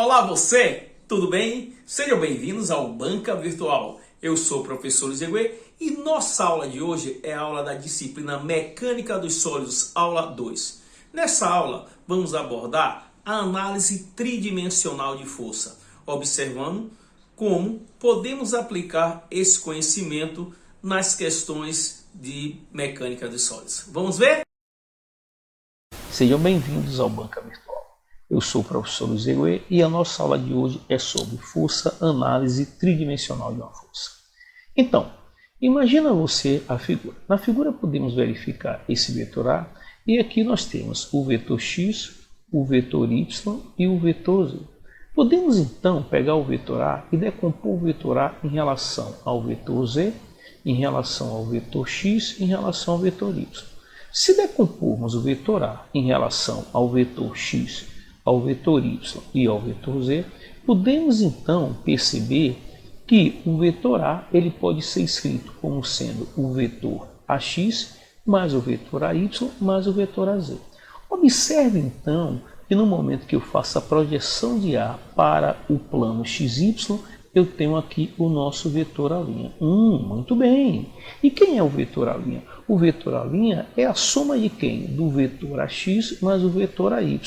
Olá você, tudo bem? Sejam bem-vindos ao Banca Virtual. Eu sou o professor Zegue e nossa aula de hoje é a aula da disciplina Mecânica dos Sólidos, aula 2. Nessa aula vamos abordar a análise tridimensional de força, observando como podemos aplicar esse conhecimento nas questões de mecânica dos sólidos. Vamos ver? Sejam bem-vindos ao Banca Virtual. Eu sou o professor Zegue e a nossa aula de hoje é sobre força, análise tridimensional de uma força. Então, imagina você a figura. Na figura podemos verificar esse vetor A e aqui nós temos o vetor X, o vetor Y e o vetor Z. Podemos então pegar o vetor A e decompor o vetor A em relação ao vetor Z, em relação ao vetor X, em relação ao vetor Y. Se decompormos o vetor A em relação ao vetor X, ao vetor Y e ao vetor Z, podemos então perceber que o vetor A ele pode ser escrito como sendo o vetor AX mais o vetor AY mais o vetor AZ. Observe então que no momento que eu faço a projeção de A para o plano XY, eu tenho aqui o nosso vetor A'. Muito bem. E quem é o vetor A'? O vetor A' é a soma de quem? Do vetor AX mais o vetor AY.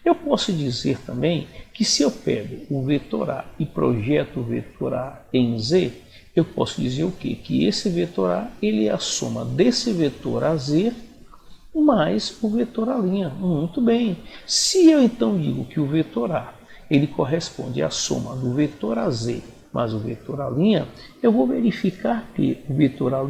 Eu posso dizer também que se eu pego o vetor A e projeto o vetor A em Z, eu posso dizer o quê? Que esse vetor A ele é a soma desse vetor AZ mais o vetor A'. Muito bem. Se eu então digo que o vetor A ele corresponde à soma do vetor AZ mais o vetor A', eu vou verificar que o vetor A'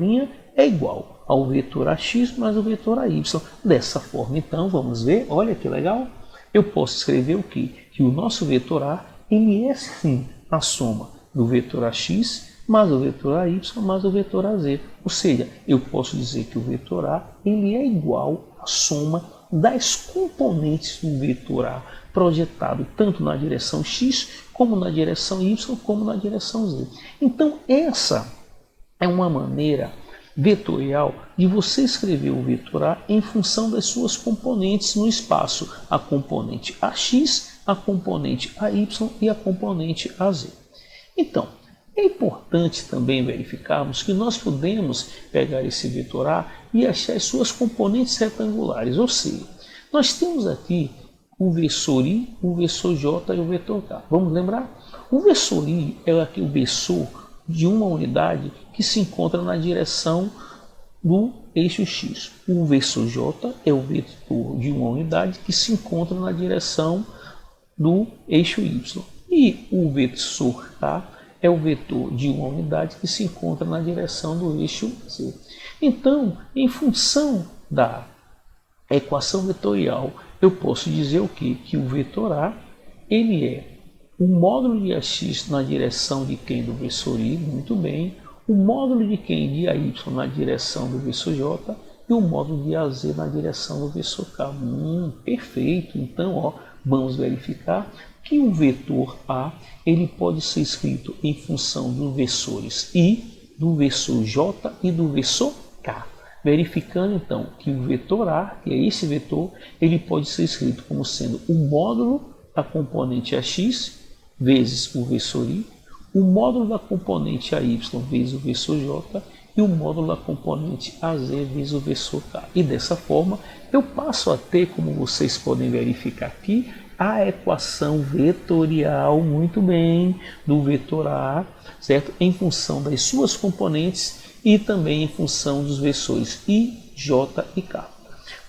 é igual ao vetor AX mais o vetor AY. Dessa forma, então, vamos ver, olha que legal. Eu posso escrever o quê? Que o nosso vetor A ele é sim a soma do vetor AX mais o vetor AY mais o vetor AZ. Ou seja, eu posso dizer que o vetor A ele é igual à soma das componentes do vetor A projetado tanto na direção X, como na direção Y, como na direção Z. Então, essa é uma maneira vetorial de você escrever o vetor A em função das suas componentes no espaço, a componente AX, a componente AY e a componente AZ. Então, é importante também verificarmos que nós podemos pegar esse vetor A e achar as suas componentes retangulares, ou seja, nós temos aqui o versor I, o versor J e o vetor K. Vamos lembrar? O versor I é aqui o versor de uma unidade que se encontra na direção do eixo X. O versor J é o vetor de uma unidade que se encontra na direção do eixo Y. E o versor K é o vetor de uma unidade que se encontra na direção do eixo Z. Então, em função da equação vetorial, eu posso dizer o quê? Que o vetor A ele é o módulo de AX na direção de quem? Do versor I, muito bem. O módulo de quem? De AY na direção do versor J e o módulo de AZ na direção do versor K. Perfeito. Então, ó, vamos verificar que o vetor A ele pode ser escrito em função dos versores I, do versor J e do versor K. Verificando então que o vetor A, que é esse vetor, ele pode ser escrito como sendo o módulo da componente AX vezes o versor I, o módulo da componente AY vezes o versor J e o módulo da componente AZ vezes o versor K. E dessa forma eu passo a ter, como vocês podem verificar aqui, a equação vetorial, muito bem, do vetor A, certo? Em função das suas componentes e também em função dos versores I, J e K.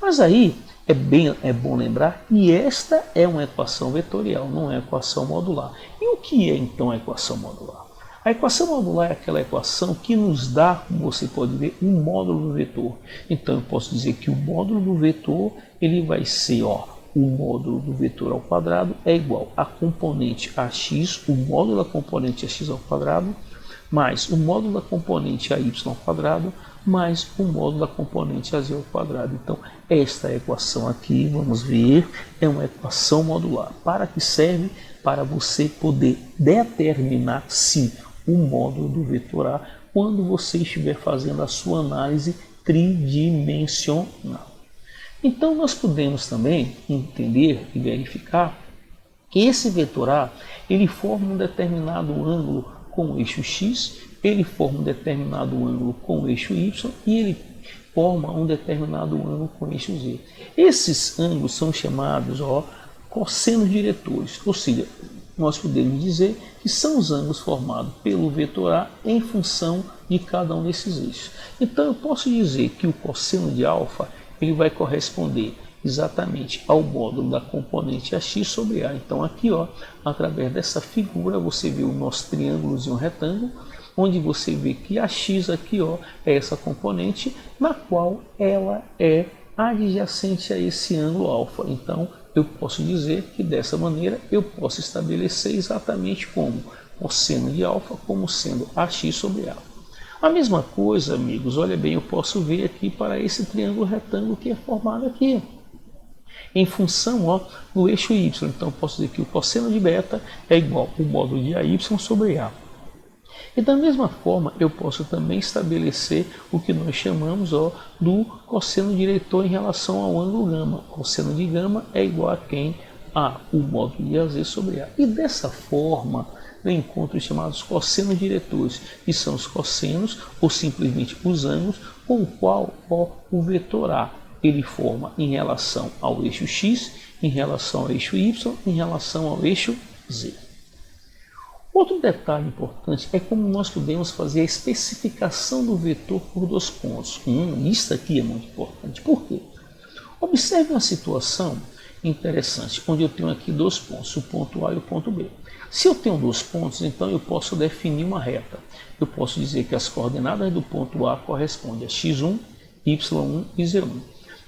Mas aí é bom lembrar que esta é uma equação vetorial, não é equação modular. E o que é então a equação modular? A equação modular é aquela equação que nos dá, como você pode ver, um módulo do vetor. Então eu posso dizer que o módulo do vetor ele vai ser, ó, o módulo do vetor ao quadrado é igual a componente AX, o módulo da componente AX ao quadrado, mais o módulo da componente AY ao quadrado, mais o módulo da componente AZ ao quadrado. Então, esta equação aqui, vamos ver, é uma equação modular. Para que serve? Para você poder determinar, sim, o módulo do vetor A quando você estiver fazendo a sua análise tridimensional. Então, nós podemos também entender e verificar Esse vetor A, ele forma um determinado ângulo com o eixo x, ele forma um determinado ângulo com o eixo y e ele forma um determinado ângulo com o eixo z. Esses ângulos são chamados cossenos diretores, ou seja, nós podemos dizer que são os ângulos formados pelo vetor A em função de cada um desses eixos. Então eu posso dizer que o cosseno de alfa ele vai corresponder exatamente ao módulo da componente AX sobre A. Então aqui, através dessa figura, você vê o nosso triângulozinho retângulo, onde você vê que AX aqui, é essa componente, na qual ela é adjacente a esse ângulo alfa. Então eu posso dizer que dessa maneira eu posso estabelecer exatamente como cosseno de alfa como sendo AX sobre A. A mesma coisa, amigos, olha bem, eu posso ver aqui para esse triângulo retângulo que é formado aqui, em função do eixo y. Então, eu posso dizer que o cosseno de beta é igual ao módulo de AY sobre A. E da mesma forma, eu posso também estabelecer o que nós chamamos do cosseno diretor em relação ao ângulo gama. O cosseno de gama é igual a quem? A o módulo de AZ sobre A. E dessa forma, eu encontro os chamados cossenos diretores, que são os cossenos, ou simplesmente os ângulos, com o qual o vetor A ele forma em relação ao eixo x, em relação ao eixo y, em relação ao eixo z. Outro detalhe importante é como nós podemos fazer a especificação do vetor por dois pontos. Isso aqui é muito importante. Por quê? Observe uma situação interessante, onde eu tenho aqui dois pontos, o ponto A e o ponto B. Se eu tenho dois pontos, então eu posso definir uma reta. Eu posso dizer que as coordenadas do ponto A correspondem a x1, y1 e z1.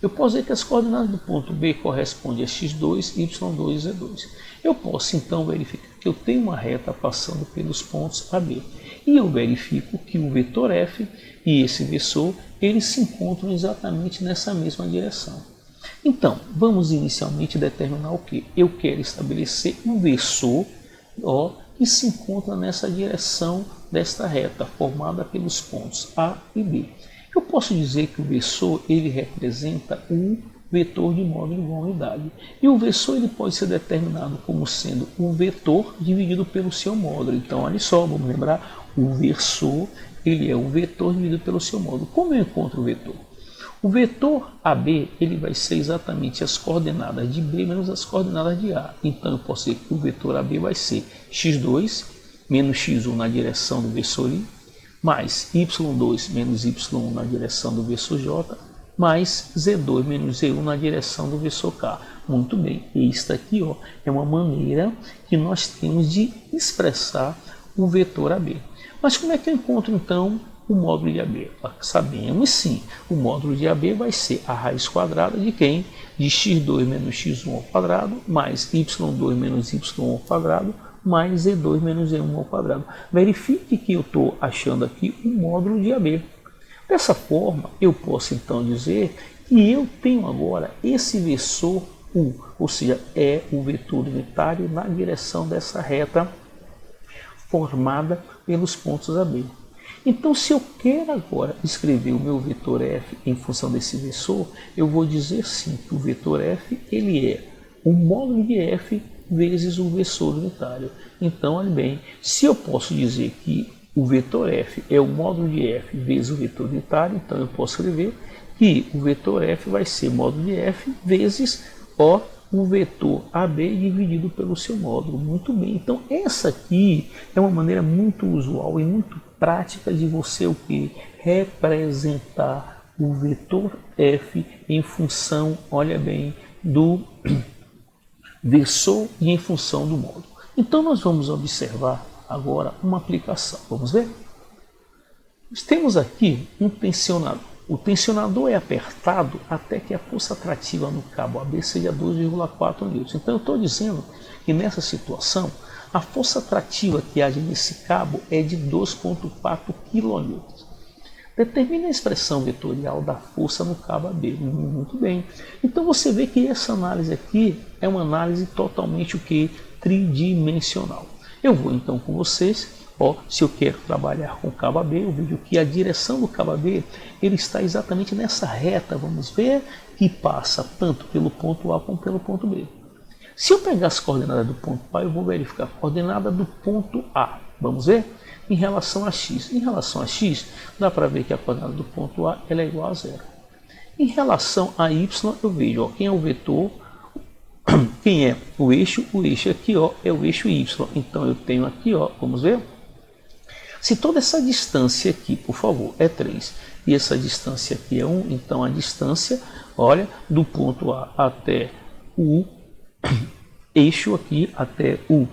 Eu posso dizer que as coordenadas do ponto B correspondem a x2, y2 e z2. Eu posso então verificar que eu tenho uma reta passando pelos pontos AB. E eu verifico que o vetor F e esse vetor, eles se encontram exatamente nessa mesma direção. Então, vamos inicialmente determinar o que? Eu quero estabelecer um vetor que se encontra nessa direção desta reta, formada pelos pontos A e B. Eu posso dizer que o vetor ele representa um vetor de módulo igual a unidade. E o vetor ele pode ser determinado como sendo um vetor dividido pelo seu módulo. Então, olha só, vamos lembrar, o vetor ele é um vetor dividido pelo seu módulo. Como eu encontro o vetor? O vetor AB ele vai ser exatamente as coordenadas de B menos as coordenadas de A. Então, eu posso dizer que o vetor AB vai ser x2 menos x1 na direção do vetor I, mais y2 menos y1 na direção do vetor J, mais z2 menos z1 na direção do vetor K. Muito bem, esta aqui é uma maneira que nós temos de expressar o vetor AB. Mas como é que eu encontro então o módulo de AB? Sabemos sim, o módulo de AB vai ser a raiz quadrada de quem? De x2 menos x1 ao quadrado, mais y2 menos y1 ao quadrado, mais z2 menos z1 ao quadrado. Verifique que eu estou achando aqui o módulo de AB. Dessa forma, eu posso então dizer que eu tenho agora esse vetor U, ou seja, é o vetor unitário na direção dessa reta formada pelos pontos AB. Então, se eu quero agora escrever o meu vetor F em função desse vetor, eu vou dizer sim que o vetor F ele é o módulo de F vezes o vetor unitário. Então, olha bem, se eu posso dizer que o vetor F é o módulo de F vezes o vetor unitário, então eu posso escrever que o vetor F vai ser módulo de F vezes o vetor AB dividido pelo seu módulo. Muito bem, então essa aqui é uma maneira muito usual e muito prática de você representar o vetor F em função, olha bem, do vetor e em função do módulo. Então nós vamos observar agora uma aplicação. Vamos ver? Nós temos aqui um tensionador. O tensionador é apertado até que a força atrativa no cabo AB seja 2,4 N. Então eu estou dizendo que nessa situação a força atrativa que age nesse cabo é de 2,4 kN. Determine a expressão vetorial da força no cabo AB. Muito bem. Então você vê que essa análise aqui é uma análise totalmente tridimensional. Eu vou então com vocês, se eu quero trabalhar com o cabo AB, eu vejo que a direção do cabo AB ele está exatamente nessa reta, vamos ver, que passa tanto pelo ponto A como pelo ponto B. Se eu pegar as coordenadas do ponto A, eu vou verificar a coordenada do ponto A. Vamos ver? Em relação a x. Em relação a x, dá para ver que a coordenada do ponto A ela é igual a 0. Em relação a y, eu vejo ó, quem é o vetor, quem é o eixo aqui ó, é o eixo y. Então eu tenho aqui, ó, vamos ver? Se toda essa distância aqui, por favor, é 3 e essa distância aqui é 1, então a distância, olha, do ponto A até o eixo aqui, até o,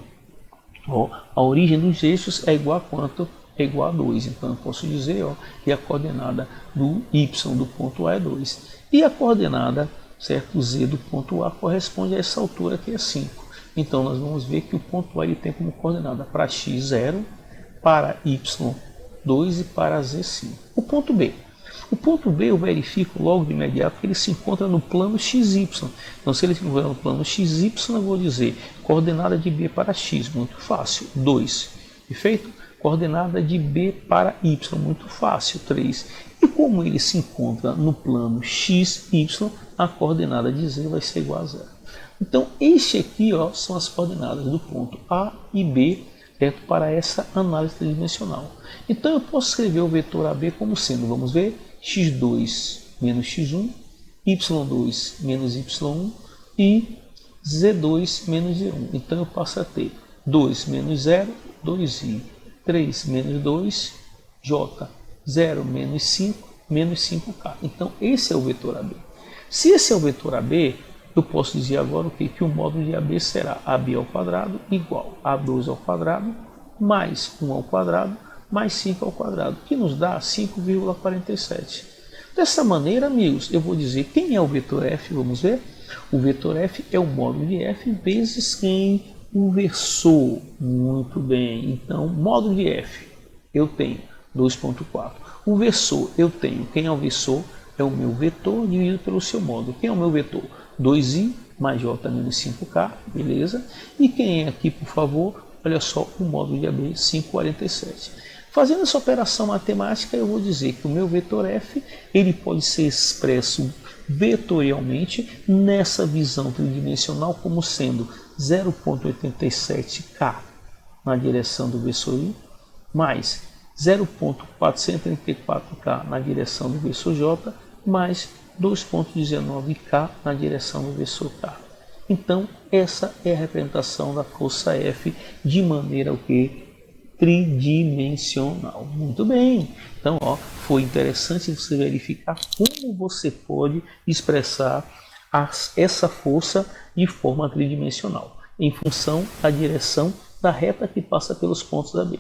ó, a origem dos eixos é igual a quanto? É igual a 2. Então eu posso dizer ó, que a coordenada do y do ponto A é 2. E a coordenada, certo, z do ponto A corresponde a essa altura que é 5. Então nós vamos ver que o ponto A ele tem como coordenada para x 0, para y 2 e para z 5. O ponto B. O ponto B eu verifico logo de imediato que ele se encontra no plano XY. Então se ele se encontra no plano XY, eu vou dizer coordenada de B para x, muito fácil, 2. Perfeito? Coordenada de B para y, muito fácil, 3. E como ele se encontra no plano XY, a coordenada de z vai ser igual a 0. Então este aqui ó, são as coordenadas do ponto A e B, certo, para essa análise tridimensional. Então eu posso escrever o vetor AB como sendo, vamos ver, x2 menos x1, y2 menos y1 e z2 menos z1. Então eu passo a ter 2 menos 0, 2i, 3 menos 2, j, 0 menos 5, menos 5k. Então esse é o vetor AB. Se esse é o vetor AB, eu posso dizer agora o que? Que o módulo de AB será AB ao quadrado igual a 2 ao quadrado mais 1 ao quadrado mais 5 ao quadrado, que nos dá 5,47. Dessa maneira, amigos, eu vou dizer quem é o vetor F, vamos ver? O vetor F é o módulo de F vezes quem? O versor. Muito bem, então, módulo de F, eu tenho 2,4. O versor, eu tenho, quem é o versor? É o meu vetor dividido pelo seu módulo. Quem é o meu vetor? 2i mais j menos 5k, beleza? E quem é aqui, por favor? Olha só, o módulo de AB, 5,47. Fazendo essa operação matemática, eu vou dizer que o meu vetor F ele pode ser expresso vetorialmente nessa visão tridimensional como sendo 0,87k na direção do versor I, mais 0,434k na direção do versor J, mais 2,19k na direção do versor K. Então, essa é a representação da força F de maneira o que? Tridimensional. Muito bem. Então, ó, foi interessante você verificar como você pode expressar essa força de forma tridimensional, em função da direção da reta que passa pelos pontos AB.